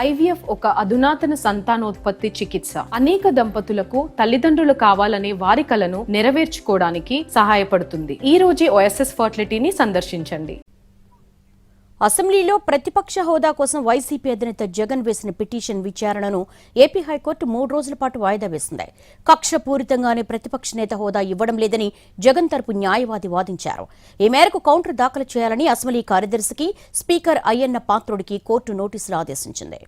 IVF ఒక అధునాతన సంతానోత్పత్తి చికిత్స. అనేక దంపతులకు తల్లిదండ్రులు కావాలనే వారి కలను నెరవేర్చుకోవడానికి సహాయపడుతుంది. ఈ రోజే ఓఎస్ఎస్ ఫర్టిలిటీని సందర్శించండి. అసెంబ్లీలో ప్రతిపక్ష హోదా కోసం వైసీపీ అధినేత జగన్ వేసిన పిటిషన్ విచారణను ఏపీ హైకోర్టు 3 రోజుల పాటు వాయిదా వేసింది. కక్షపూరితంగానే ప్రతిపక్ష నేత హోదా ఇవ్వడం లేదని జగన్ తరపు న్యాయవాది వాదించారు. ఈ మేరకు కౌంటర్ దాఖలు చేయాలని అసెంబ్లీ కార్యదర్శికి స్పీకర్ అయ్యన్న పాత్రుడికి కోర్టు నోటీసులు ఆదేశించింది.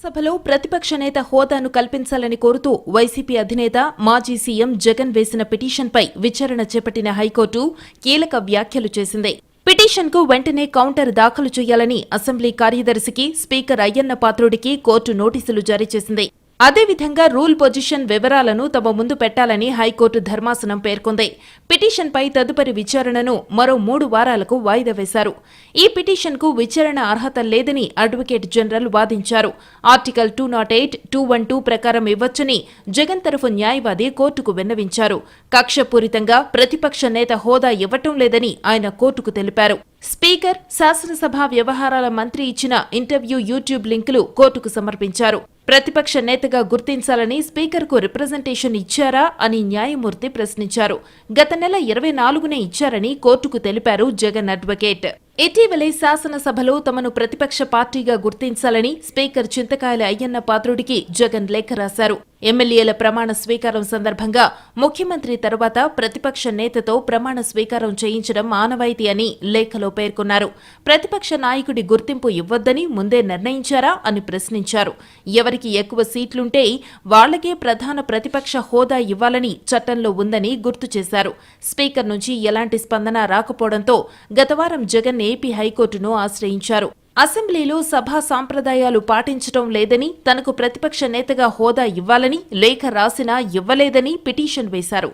సభలో ప్రతిపక్ష నేత హోదాను కల్పించాలని కోరుతూ వైసీపీ అధినేత మాజీ సీఎం జగన్ వేసిన పిటిషన్పై విచారణ చేపట్టిన హైకోర్టు కీలక వ్యాఖ్యలు చేసింది. పిటిషన్కు వెంటనే కౌంటర్ దాఖలు చేయాలని అసెంబ్లీ కార్యదర్శికి స్పీకర్ అయ్యన్న పాత్రుడికి కోర్టు నోటీసులు జారీ చేసింది. అదేవిధంగా రూల్ పొజిషన్ వివరాలను తమ ముందు పెట్టాలని హైకోర్టు ధర్మాసనం పేర్కొంది. పిటిషన్పై తదుపరి విచారణను మరో 3 వారాలకు వాయిదా వేశారు. ఈ పిటిషన్కు విచారణ అర్హత లేదని అడ్వకేట్ జనరల్ వాదించారు. ఆర్టికల్ 208, 212 ప్రకారం ఇవ్వొచ్చని జగన్ తరఫు న్యాయవాది కోర్టుకు విన్నవించారు. కక్షపూరితంగా ప్రతిపక్ష నేత హోదా ఇవ్వటం లేదని ఆయన కోర్టుకు తెలిపారు. స్పీకర్, శాసనసభ వ్యవహారాల మంత్రి ఇచ్చిన ఇంటర్వ్యూ యూట్యూబ్ లింకులు కోర్టుకు సమర్పించారు. ప్రతిపక్ష నేతగా గుర్తించాలని స్పీకర్కు రిప్రజెంటేషన్ ఇచ్చారా అని న్యాయమూర్తి ప్రశ్నించారు. గత నెల 24నే ఇచ్చారని కోర్టుకు తెలిపారు జగన్ అడ్వకేట్. ఇటీవలే శాసనసభలో తమను ప్రతిపక్ష పార్టీగా గుర్తించాలని స్పీకర్ చింతకాయల అయ్యన్న పాత్రుడికి జగన్ లేఖ రాశారు. ఎమ్మెల్యేల ప్రమాణ స్వీకారం సందర్భంగా ముఖ్యమంత్రి తర్వాత ప్రతిపక్ష నేతతో ప్రమాణ స్వీకారం చేయించడం ఆనవాయితీ అని లేఖలో పేర్కొన్నారు. ప్రతిపక్ష నాయకుడి గుర్తింపు ఇవ్వొద్దని ముందే నిర్ణయించారా అని ప్రశ్నించారు. ఎవరికి ఎక్కువ సీట్లుంటే వాళ్లకే ప్రధాన ప్రతిపక్ష హోదా ఇవ్వాలని చట్టంలో ఉందని గుర్తు చేశారు. స్పీకర్ నుంచి ఎలాంటి స్పందన రాకపోవడంతో గతవారం జగన్ ఏపీ హైకోర్టును ఆశ్రయించారు. అసెంబ్లీలో సభా సాంప్రదాయాలు పాటించడం లేదని, తనకు ప్రతిపక్ష నేతగా హోదా ఇవ్వాలని లేఖ రాసినా ఇవ్వలేదని పిటిషన్ వేశారు.